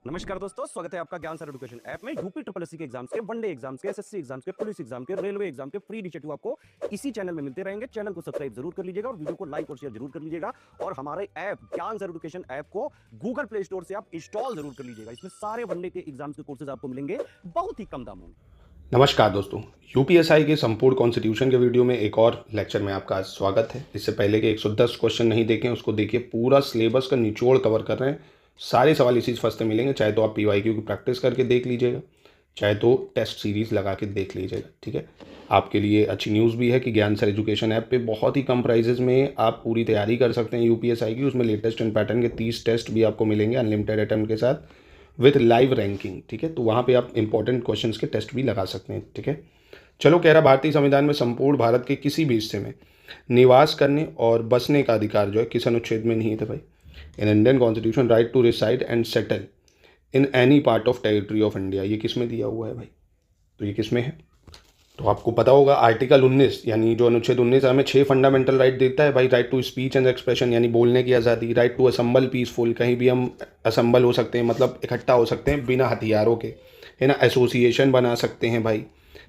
नमस्कार दोस्तों, स्वागत है आपका ज्ञान सर एजुकेशन ऐप में। यूपी ट्रिपल एससी के एग्जाम्स के, वनडे एग्जाम्स के, एसएससी एग्जाम्स के, पुलिस एग्जाम के, रेलवे एग्जाम के फ्री इनिशिएटिव आपको इसी चैनल में मिलते रहेंगे। चैनल को सब्सक्राइब जरूर कर लीजिएगा और वीडियो को लाइक और शेयर जरूर कर लीजिएगा। और हमारे ऐप ज्ञान सर एजुकेशन ऐप को गूगल प्ले स्टोर से आप इंस्टॉल जरूर कर लीजिएगा। इसमें सारे वनडे के एग्जाम्स के कोर्सेज आपको मिलेंगे बहुत ही कम दामों में। नमस्कार दोस्तों, यूपीएसआई के संपूर्ण कॉन्स्टिट्यूशन के वीडियो में एक और लेक्चर में आपका स्वागत है। इससे पहले के 110 क्वेश्चन नहीं देखें, उसको देखिए। पूरा सिलेबस का निचोड़ कवर कर रहे हैं। सारे सवाल इसी फर्स्ट में मिलेंगे। चाहे तो आप पीवाईक्यू की प्रैक्टिस करके देख लीजिएगा, चाहे तो टेस्ट सीरीज लगा के देख लीजिएगा। ठीक है, आपके लिए अच्छी न्यूज़ भी है कि ज्ञान सर एजुकेशन ऐप पे बहुत ही कम प्राइजेज में आप पूरी तैयारी कर सकते हैं यूपीएसआई की। उसमें लेटेस्ट एंड पैटर्न के 30 टेस्ट भी आपको मिलेंगे अनलिमिटेड अटेम्प्ट के साथ विथ लाइव रैंकिंग। ठीक है, तो वहाँ पे आप इंपॉर्टेंट क्वेश्चंस के टेस्ट भी लगा सकते हैं। ठीक है, चलो। कह रहा भारतीय संविधान में संपूर्ण भारत के किसी भी हिस्से में निवास करने और बसने का अधिकार जो है किस अनुच्छेद में नहीं है? भाई, in Indian constitution right to reside and settle in any part of territory of India, ये किस में दिया हुआ है भाई? तो ये किस में है? तो आपको पता होगा आर्टिकल 19 यानी जो अनुच्छेद 19 हमें 6 फंडामेंटल राइट देता है भाई। Right to speech and expression यानी बोलने की आज़ादी, राइट टू असम्बल पीसफुल, कहीं भी हम असम्बल हो सकते हैं, मतलब इकट्ठा हो सकते हैं बिना हथियारों के, है ना। एसोसिएशन बना सकते हैं भाई,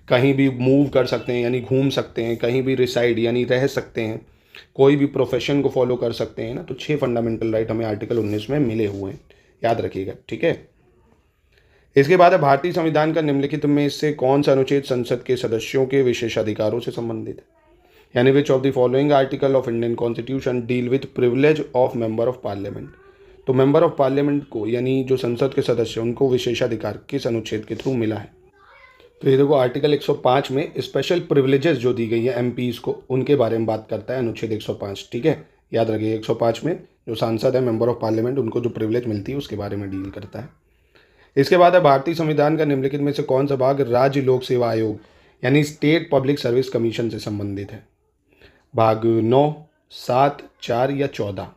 कहीं भी मूव कर सकते हैं यानी घूम सकते हैं, कहीं भी रिसाइड यानी रह सकते हैं, कोई भी प्रोफेशन को फॉलो कर सकते हैं ना। तो 6 फंडामेंटल राइट हमें आर्टिकल 19 में मिले हुए हैं, याद रखिएगा। ठीक है, इसके बाद है भारतीय संविधान का निम्नलिखित में से कौन सा अनुच्छेद संसद के सदस्यों के विशेषाधिकारों से संबंधित है? यानी विच of the following article of Indian constitution deal with privilege of member of parliament. तो मेंबर ऑफ पार्लियामेंट को यानी जो संसद के सदस्य उनको विशेषाधिकार किस अनुच्छेद के थ्रू मिला है? तो ये देखो, आर्टिकल 105 में स्पेशल प्रिविलेजेस जो दी गई है एमपीज को, उनके बारे में बात करता है अनुच्छेद 105। ठीक है, याद रखिए 105 में जो सांसद है मेंबर ऑफ पार्लियामेंट उनको जो प्रिविलेज मिलती है उसके बारे में डील करता है। इसके बाद है भारतीय संविधान का निम्नलिखित में से कौन सा भाग राज्य लोक सेवा आयोग यानी स्टेट पब्लिक सर्विस कमीशन से संबंधित है? भाग 9, 7, 4 या 14?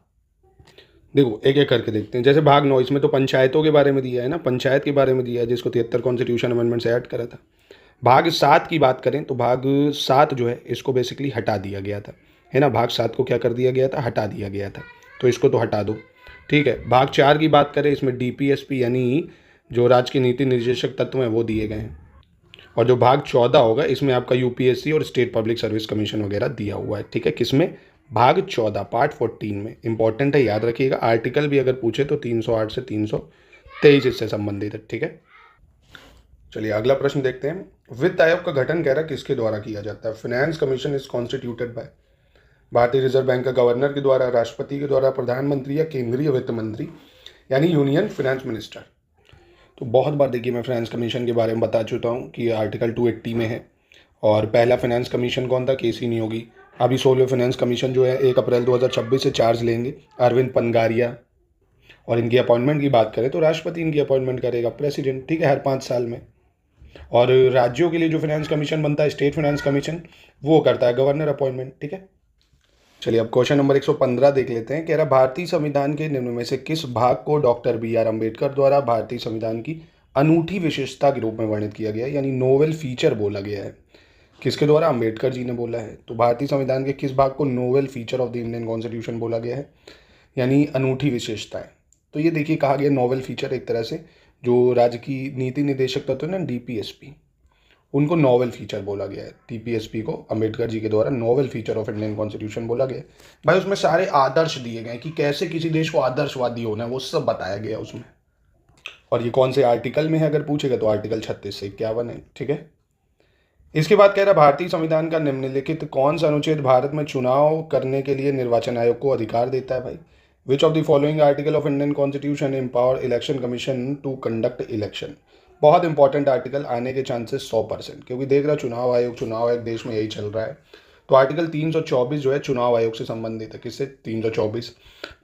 देखो एक एक करके देखते हैं। जैसे भाग 9, इसमें तो पंचायतों के बारे में दिया है ना, पंचायत के बारे में दिया है जिसको 73 कॉन्स्टिट्यूशन अमेंडमेंट से ऐड करा था। भाग 7 की बात करें तो भाग 7 जो है इसको बेसिकली हटा दिया गया था, है ना। भाग 7 को क्या कर दिया गया था? हटा दिया गया था, तो इसको तो हटा दो। ठीक है, भाग 4 की बात करें, इसमें डीपीएसपी यानी जो राज्य के नीति निर्देशक तत्व हैं वो दिए गए हैं। और जो भाग 14 होगा इसमें आपका यूपीएससी और स्टेट पब्लिक सर्विस कमीशन वगैरह दिया हुआ है। ठीक है, किसमें? भाग 14 पार्ट 14 में। इंपॉर्टेंट है, याद रखिएगा। आर्टिकल भी अगर पूछे तो 308 से 323 इससे संबंधित है। ठीक है, चलिए अगला प्रश्न देखते हैं। वित्त आयोग का गठन कह रहा किसके द्वारा किया जाता है? Finance commission is constituted by भारतीय रिजर्व बैंक का गवर्नर के द्वारा, राष्ट्रपति के द्वारा, प्रधानमंत्री या केंद्रीय वित्त मंत्री यानी यूनियन फाइनेंस मिनिस्टर। तो बहुत बार देखिए मैं फाइनेंस कमीशन के बारे में बता चुका हूँ कि आर्टिकल 280 में है। और पहला फाइनेंस कमीशन कौन था? केसी नियोगी। अभी 16वें फाइनेंस कमीशन जो है 1 अप्रैल 2026 से चार्ज लेंगे अरविंद पनगारिया। और इनकी अपॉइंटमेंट की बात करें तो राष्ट्रपति इनकी अपॉइंटमेंट करेगा, प्रेसिडेंट। ठीक है, हर 5 साल में। और राज्यों के लिए जो फाइनेंस कमीशन बनता है, स्टेट फाइनेंस कमीशन, वो करता है गवर्नर अपॉइंटमेंट। ठीक है, चलिए अब क्वेश्चन नंबर 115 देख लेते हैं। कह रहा भारतीय संविधान के निम्न में से किस भाग को डॉक्टर BR अम्बेडकर द्वारा भारतीय संविधान की अनूठी विशेषता के रूप में वर्णित किया गया है यानी नोवेल फीचर बोला गया है? किसके द्वारा? अम्बेडकर जी ने बोला है। तो भारतीय संविधान के किस भाग को novel feature of the Indian constitution बोला गया है यानी अनूठी विशेषता है? तो ये देखिए कहा गया नोवेल फीचर, एक तरह से जो राज्य की नीति निर्देशक तत्व है ना डीपीएसपी, उनको नोवेल फीचर बोला गया है। टीपीएसपी को अम्बेडकर जी के द्वारा novel feature of Indian constitution बोला गया है। भाई उसमें सारे आदर्श दिए गए कि कैसे किसी देश को आदर्शवादी होना है, वो सब बताया गया उसमें। और ये कौन से आर्टिकल में है अगर पूछेगा तो आर्टिकल 36 से 51 है। ठीक है, इसके बाद कह रहा भारतीय संविधान का निम्नलिखित कौन सा अनुच्छेद भारत में चुनाव करने के लिए निर्वाचन आयोग को अधिकार देता है भाई? Which of the following article of Indian constitution empower election commission to conduct election? बहुत इंपॉर्टेंट आर्टिकल, आने के चांसेस 100%, क्योंकि देख रहा चुनाव आयोग देश में यही चल रहा है। तो आर्टिकल 324 जो है चुनाव आयोग से संबंधित है। किससे? 324।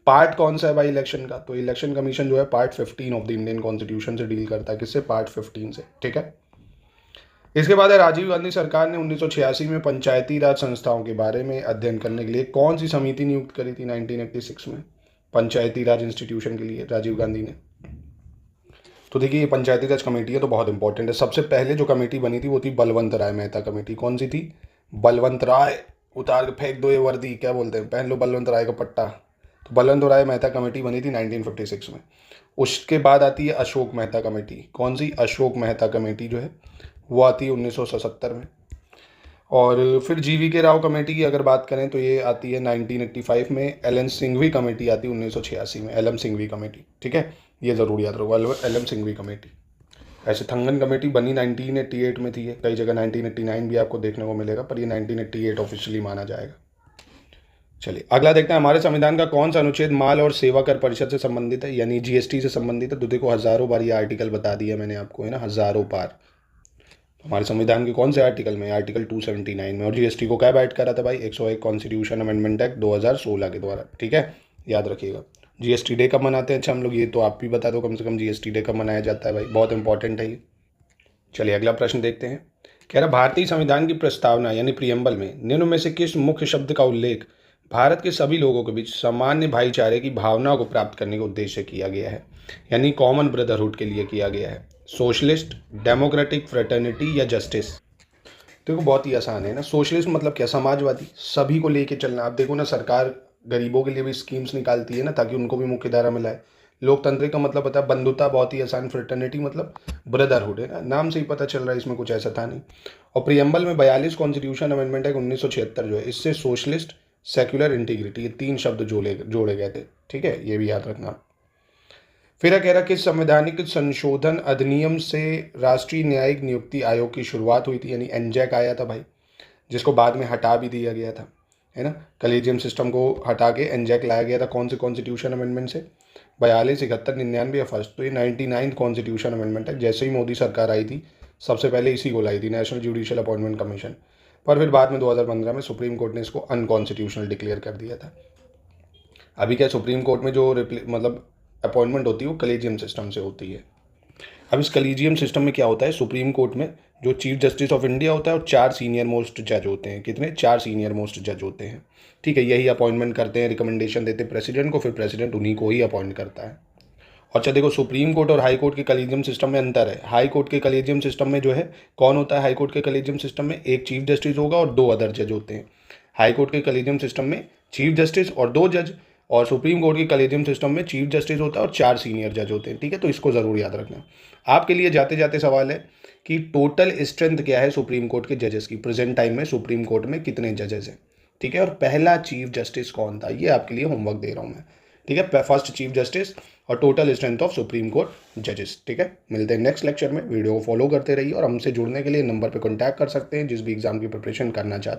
पार्ट कौन सा है भाई इलेक्शन का? तो इलेक्शन कमीशन जो है part 15 of the Indian constitution से डील करता है। किससे? पार्ट 15 से। ठीक है, इसके बाद है राजीव गांधी सरकार ने 1986 में पंचायती राज संस्थाओं के बारे में अध्ययन करने के लिए कौन सी समिति नियुक्त करी थी 1986 में पंचायती राज इंस्टीट्यूशन के लिए राजीव गांधी ने? तो देखिए ये पंचायती राज कमेटी है तो बहुत इंपॉर्टेंट है। सबसे पहले जो कमेटी बनी थी वो थी बलवंत राय मेहता कमेटी। कौन सी थी? बलवंत राय। उतार के फेंक दो ये वर्दी, क्या बोलते हैं, पहन लो बलवंत राय का पट्टा। तो बलवंत राय मेहता कमेटी बनी थी 1956 में। उसके बाद आती है अशोक मेहता कमेटी। कौन सी? अशोक मेहता कमेटी जो है वो आती है 1977 में। और फिर GV राव कमेटी की अगर बात करें तो ये आती है 1985 में। एल एन सिंघवी कमेटी आती है 1986 में, LM सिंघवी कमेटी। ठीक है, ये ज़रूर याद रखो, LM सिंघवी कमेटी। ऐसे थंगन कमेटी बनी 1988 में थी, कई जगह 1989 भी आपको देखने को मिलेगा, पर ये 1988 ऑफिशियली माना जाएगा। चलिए अगला देखते हैं, हमारे संविधान का कौन सा अनुच्छेद माल और सेवा कर परिषद से संबंधित है, यानी GST से संबंधित है। तो देखो हज़ारों बार ये आर्टिकल बता दिया मैंने आपको, है ना, हज़ारों बार। हमारे संविधान के कौन से आर्टिकल में? आर्टिकल 279 में। और GST को क्या ऐड करा था भाई? 101 कॉन्स्टिट्यूशन अमेंडमेंट एक्ट 2016 के द्वारा। ठीक है, याद रखिएगा। GST डे कब मनाते हैं? अच्छा हम लोग, ये तो आप भी बता दो कम से कम, GST डे कब मनाया जाता है भाई, बहुत इंपॉर्टेंट है ये। चलिए अगला प्रश्न देखते हैं। कह रहा भारतीय संविधान की प्रस्तावना यानी प्रियम्बल में निम्न में से किस मुख्य शब्द का उल्लेख भारत के सभी लोगों के बीच सामान्य भाईचारे की भावना को प्राप्त करने के उद्देश्य से किया गया है, यानी कॉमन ब्रदरहुड के लिए किया गया है? सोशलिस्ट, डेमोक्रेटिक, फ्रेटर्निटी या जस्टिस? देखो बहुत ही आसान है ना। सोशलिस्ट मतलब क्या? समाजवादी, सभी को लेके चलना। आप देखो ना, सरकार गरीबों के लिए भी स्कीम्स निकालती है ना, ताकि उनको भी मुख्य धारा मिला है। लोकतंत्रिक का मतलब पता है, बंधुता, बहुत ही आसान। फ्रेटर्निटी मतलब ब्रदरहुड, है ना, नाम से ही पता चल रहा है, इसमें कुछ ऐसा था नहीं। और प्रियम्बल में 42 कॉन्स्टिट्यूशन अमेंडमेंट एक्ट 1976 जो है, इससे सोशलिस्ट, सेक्युलर, इंटीग्रिटी, ये 3 शब्द जोड़े गए थे। ठीक है, ये भी याद रखना। फिर कह रहा कि संवैधानिक संशोधन अधिनियम से राष्ट्रीय न्यायिक नियुक्ति आयोग की शुरुआत हुई थी, यानी एनजैक आया था भाई, जिसको बाद में हटा भी दिया गया था, है ना। कलेजियम सिस्टम को हटा के एनजैक लाया गया था। कौन से कॉन्स्टिट्यूशन अमेंडमेंट से? 42, 71, 99 या फर्स्ट? तो ये 99 कॉन्स्टिट्यूशन अमेंडमेंट है। जैसे ही मोदी सरकार आई थी, सबसे पहले इसी को लाई थी, नेशनल जुडिशियल अपॉइंटमेंट कमीशन। पर फिर बाद में 2015 में सुप्रीम कोर्ट ने इसको अनकॉन्स्टिट्यूशनल डिक्लेयर कर दिया था। अभी क्या, सुप्रीम कोर्ट में जो मतलब अपॉइंटमेंट होती है वो कलेजियम सिस्टम से होती है। अब इस कलेजियम सिस्टम में क्या होता है, सुप्रीम कोर्ट में जो चीफ जस्टिस ऑफ इंडिया होता है और 4 सीनियर मोस्ट जज होते हैं। कितने? 4 सीनियर मोस्ट जज होते हैं। ठीक है, यही अपॉइंटमेंट करते हैं, रिकमेंडेशन देते हैं प्रेसिडेंट को, फिर प्रेसिडेंट उन्हीं को ही अपॉइंट करता है। अच्छा देखो, सुप्रीम कोर्ट और हाई कोर्ट के कलेजियम सिस्टम में अंतर है। हाई कोर्ट के कलेजियम सिस्टम में जो है, कौन होता है हाई कोर्ट के कलेजियम सिस्टम में? एक चीफ जस्टिस होगा और 2 अदर जज होते हैं। हाई कोर्ट के कलेजियम सिस्टम में चीफ जस्टिस और 2 जज, और सुप्रीम कोर्ट के कलेजियम सिस्टम में चीफ जस्टिस होता है और 4 सीनियर जज होते हैं। ठीक है, तो इसको ज़रूर याद रखना। आपके लिए जाते जाते सवाल है कि टोटल स्ट्रेंथ क्या है सुप्रीम कोर्ट के जजेस की, प्रेजेंट टाइम में सुप्रीम कोर्ट में कितने जजेस हैं। ठीक है, और पहला चीफ जस्टिस कौन था, ये आपके लिए होमवर्क दे रहा हूँ मैं। ठीक है, फर्स्ट चीफ जस्टिस और total strength of supreme court जजेस। ठीक है, मिलते हैं नेक्स्ट लेक्चर में। वीडियो को फॉलो करते रहिए और हमसे जुड़ने के लिए नंबर पर कॉन्टैक्ट कर सकते हैं जिस भी एग्जाम की प्रिपरेशन करना चाहते हैं।